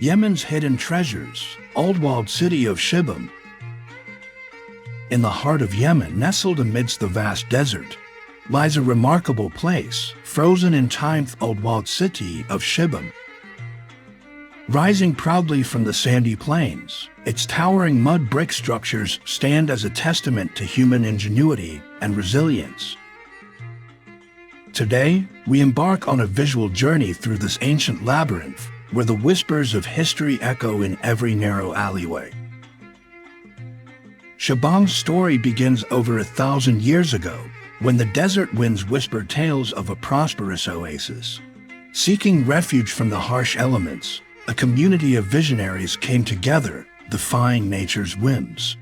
Yemen's hidden treasures, old walled city of Shibam. In the heart of Yemen, nestled amidst the vast desert, lies a remarkable place, frozen in time, old walled city of Shibam. Rising proudly from the sandy plains, its towering mud brick structures stand as a testament to human ingenuity and resilience. Today, we embark on a visual journey through this ancient labyrinth, where the whispers of history echo in every narrow alleyway. Shibam's story begins over 1,000 years ago, when the desert winds whispered tales of a prosperous oasis. Seeking refuge from the harsh elements, a community of visionaries came together, defying nature's whims.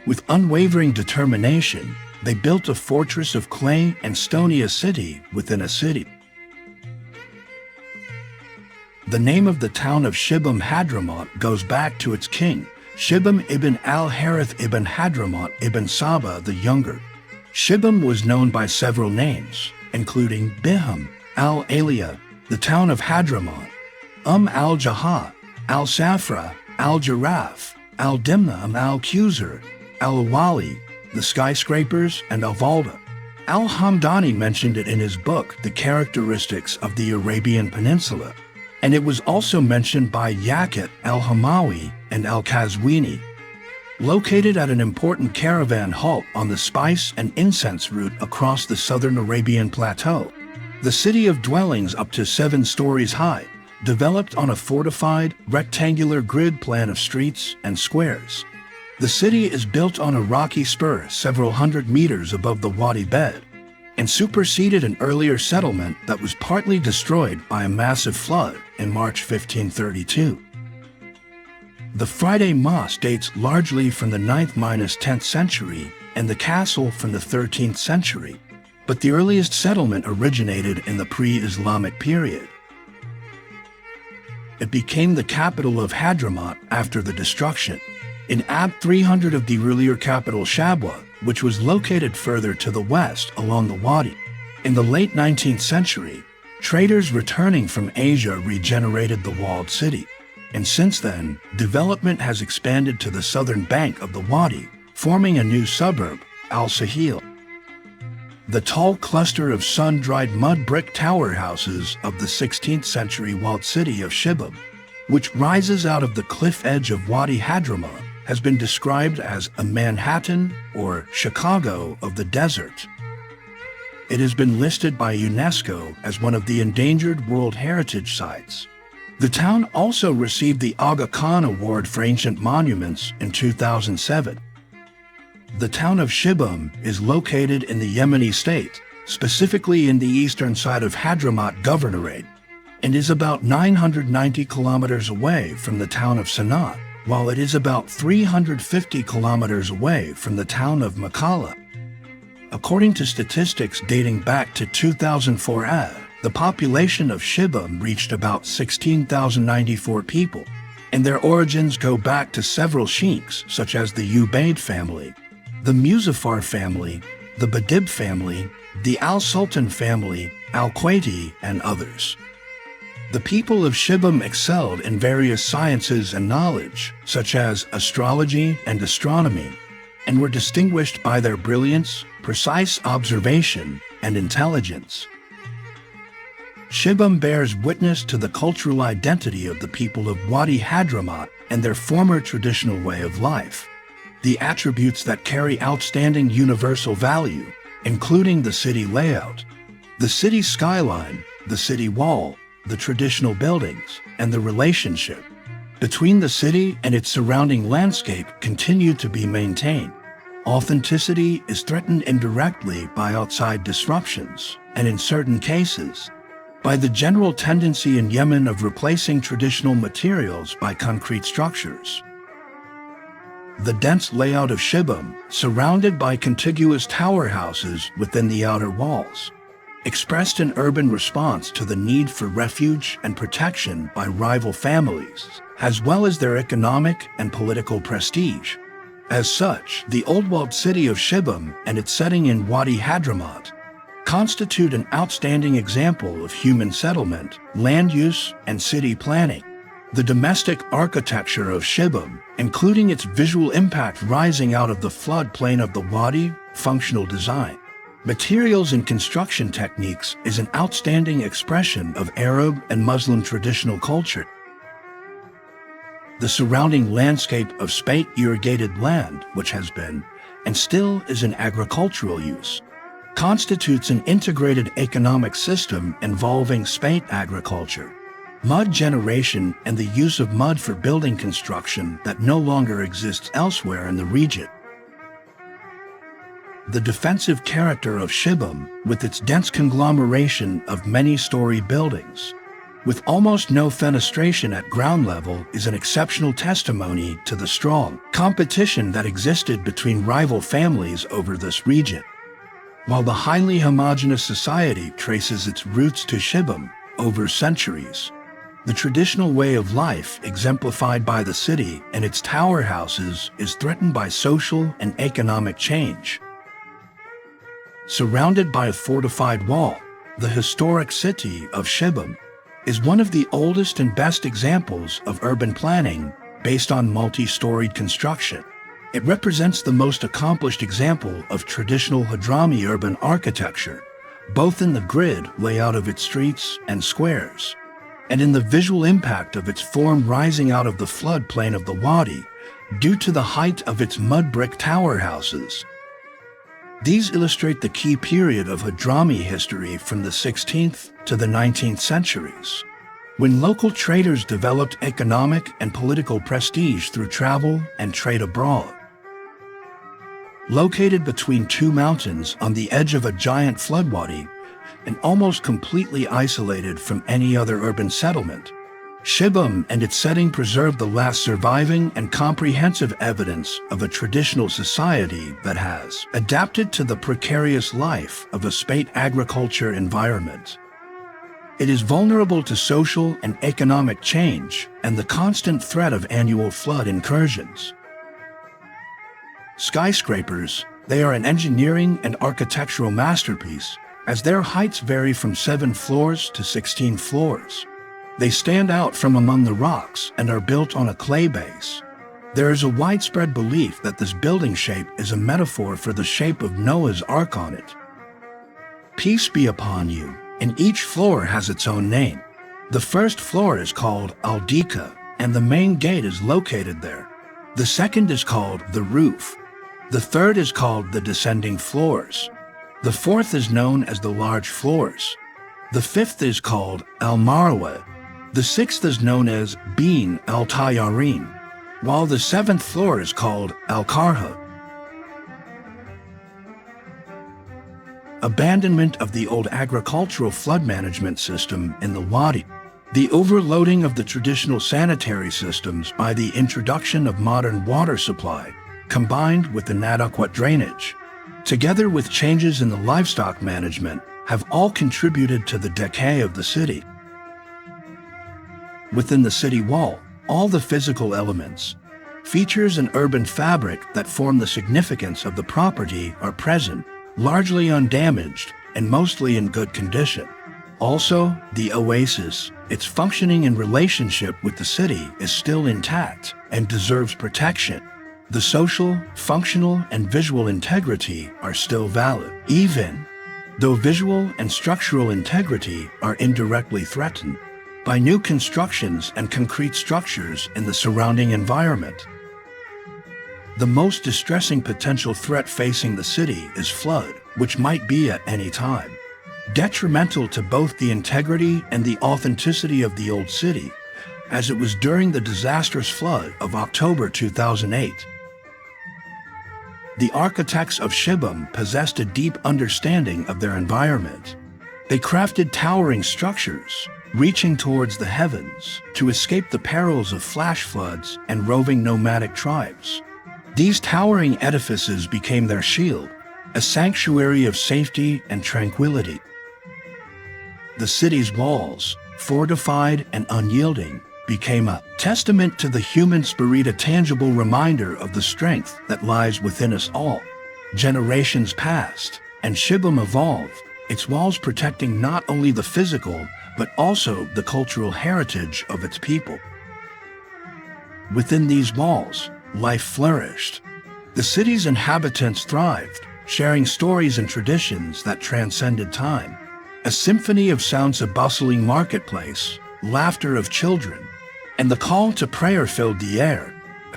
With unwavering determination, they built a fortress of clay and stone, a city within a city. The name of the town of Shibam Hadhramaut goes back to its king, Shibam ibn al-Harith ibn Hadhramaut ibn Saba the Younger. Shibam was known by several names, including Biham, Al-Alia, the town of Hadhramaut, Al-Jahha, Al-Safra, al-Giraffe, Al-Dimna, Al-Qusour Al-Awali, the skyscrapers, and Al-Walda. Al-Hamdani mentioned it in his book, The Characteristics of the Arabian Peninsula, and it was also mentioned by Yaqut, al-Hamawi, and al-Qazwini. Located at an important caravan halt on the spice and incense route across the southern Arabian plateau, the city of dwellings up to 7 stories high, developed on a fortified, rectangular grid plan of streets and squares. The city is built on a rocky spur several hundred meters above the wadi bed, and superseded an earlier settlement that was partly destroyed by a massive flood in March 1532. The Friday Mosque dates largely from the 9th–10th century and the castle from the 13th century, but the earliest settlement originated in the pre-Islamic period. It became the capital of Hadramaut after the destruction, in Ab 300 of the earlier capital Shabwa, which was located further to the west along the wadi. In the late 19th century, traders returning from Asia regenerated the walled city, and since then, development has expanded to the southern bank of the wadi, forming a new suburb, Al-Sahil. The tall cluster of sun-dried mud brick tower houses of the 16th century walled city of Shibam, which rises out of the cliff edge of Wadi Hadramaut, has been described as a Manhattan or Chicago of the desert. It has been listed by UNESCO as one of the endangered World Heritage Sites. The town also received the Aga Khan Award for Ancient Monuments in 2007. The town of Shibam is located in the Yemeni state, specifically in the eastern side of Hadramaut Governorate, and is about 990 kilometers away from the town of Sana'a, while it is about 350 kilometers away from the town of Makalla. According to statistics dating back to 2004, the population of Shibam reached about 16,094 people, and their origins go back to several sheikhs such as the Ubaid family, the Muzaffar family, the Badib family, the Al-Sultan family, Al-Quaiti, and others. The people of Shibam excelled in various sciences and knowledge, such as astrology and astronomy, and were distinguished by their brilliance, precise observation, and intelligence. Shibam bears witness to the cultural identity of the people of Wadi Hadramaut and their former traditional way of life. The attributes that carry outstanding universal value, including the city layout, the city skyline, the city wall, the traditional buildings, and the relationship between the city and its surrounding landscape continue to be maintained. Authenticity is threatened indirectly by outside disruptions, and in certain cases, by the general tendency in Yemen of replacing traditional materials by concrete structures. The dense layout of Shibam, surrounded by contiguous tower houses within the outer walls, expressed an urban response to the need for refuge and protection by rival families, as well as their economic and political prestige. As such, the old walled city of Shibam and its setting in Wadi Hadramaut constitute an outstanding example of human settlement, land use, and city planning. The domestic architecture of Shibam, including its visual impact rising out of the floodplain of the Wadi, functional design, materials and construction techniques is an outstanding expression of Arab and Muslim traditional culture. The surrounding landscape of spate-irrigated land, which has been, and still is in agricultural use, constitutes an integrated economic system involving spate agriculture, mud generation, and the use of mud for building construction that no longer exists elsewhere in the region. The defensive character of Shibam, with its dense conglomeration of many-story buildings, with almost no fenestration at ground level, is an exceptional testimony to the strong competition that existed between rival families over this region. While the highly homogeneous society traces its roots to Shibam over centuries, the traditional way of life exemplified by the city and its tower houses is threatened by social and economic change. Surrounded by a fortified wall, the historic city of Shibam is one of the oldest and best examples of urban planning based on multi-storied construction. It represents the most accomplished example of traditional Hadrami urban architecture, both in the grid layout of its streets and squares, and in the visual impact of its form rising out of the floodplain of the Wadi due to the height of its mud brick tower houses. These illustrate the key period of Hadrami history from the 16th to the 19th centuries, when local traders developed economic and political prestige through travel and trade abroad. Located between two mountains on the edge of a giant floodwadi and almost completely isolated from any other urban settlement, Shibam and its setting preserve the last surviving and comprehensive evidence of a traditional society that has adapted to the precarious life of a spate agriculture environment. It is vulnerable to social and economic change and the constant threat of annual flood incursions. Skyscrapers, they are an engineering and architectural masterpiece, as their heights vary from 7 floors to 16 floors. They stand out from among the rocks and are built on a clay base. There is a widespread belief that this building shape is a metaphor for the shape of Noah's Ark on it. Peace be upon you, and each floor has its own name. The first floor is called Al-Dika, and the main gate is located there. The second is called the roof. The third is called the descending floors. The fourth is known as the large floors. The fifth is called Al-Marwa. The sixth is known as Bin al-Tayyarin, while the seventh floor is called Al-Karha. Abandonment of the old agricultural flood management system in the Wadi, the overloading of the traditional sanitary systems by the introduction of modern water supply, combined with inadequate drainage, together with changes in the livestock management, have all contributed to the decay of the city. Within the city wall, all the physical elements, features and urban fabric that form the significance of the property are present, largely undamaged and mostly in good condition. Also, the oasis, its functioning and relationship with the city is still intact and deserves protection. The social, functional, and visual integrity are still valid, even though visual and structural integrity are indirectly threatened by new constructions and concrete structures in the surrounding environment. The most distressing potential threat facing the city is flood, which might be at any time, detrimental to both the integrity and the authenticity of the old city, as it was during the disastrous flood of October 2008. The architects of Shibam possessed a deep understanding of their environment. They crafted towering structures, reaching towards the heavens to escape the perils of flash floods and roving nomadic tribes. These towering edifices became their shield, a sanctuary of safety and tranquility. The city's walls, fortified and unyielding, became a testament to the human spirit, a tangible reminder of the strength that lies within us all. Generations passed, and Shibam evolved, its walls protecting not only the physical, but also the cultural heritage of its people. Within these walls, life flourished. The city's inhabitants thrived, sharing stories and traditions that transcended time. A symphony of sounds, a bustling marketplace, laughter of children, and the call to prayer filled the air,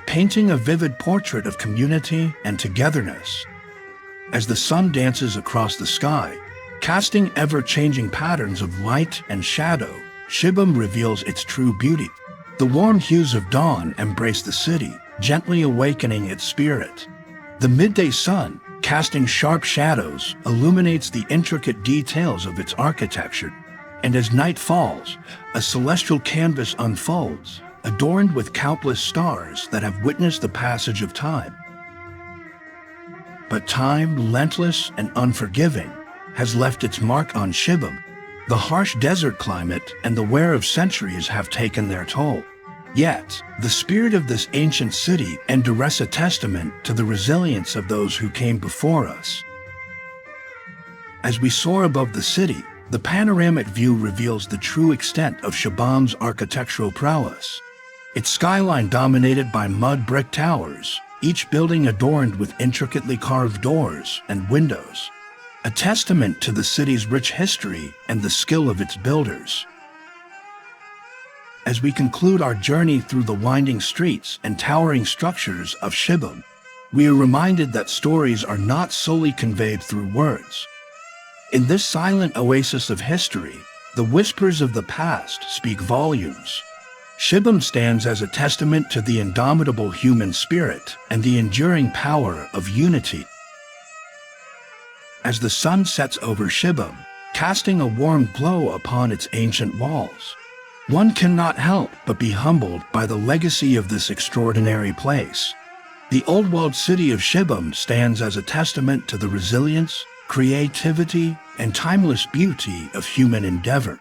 painting a vivid portrait of community and togetherness. As the sun dances across the sky, casting ever-changing patterns of light and shadow, Shibam reveals its true beauty. The warm hues of dawn embrace the city, gently awakening its spirit. The midday sun, casting sharp shadows, illuminates the intricate details of its architecture. And as night falls, a celestial canvas unfolds, adorned with countless stars that have witnessed the passage of time. But time, relentless and unforgiving, has left its mark on Shibam. The harsh desert climate and the wear of centuries have taken their toll. Yet, the spirit of this ancient city endures a testament to the resilience of those who came before us. As we soar above the city, the panoramic view reveals the true extent of Shibam's architectural prowess. Its skyline dominated by mud brick towers, each building adorned with intricately carved doors and windows, a testament to the city's rich history and the skill of its builders. As we conclude our journey through the winding streets and towering structures of Shibam, we are reminded that stories are not solely conveyed through words. In this silent oasis of history, the whispers of the past speak volumes. Shibam stands as a testament to the indomitable human spirit and the enduring power of unity. As the sun sets over Shibam, casting a warm glow upon its ancient walls, one cannot help but be humbled by the legacy of this extraordinary place. The old walled city of Shibam stands as a testament to the resilience, creativity, and timeless beauty of human endeavor.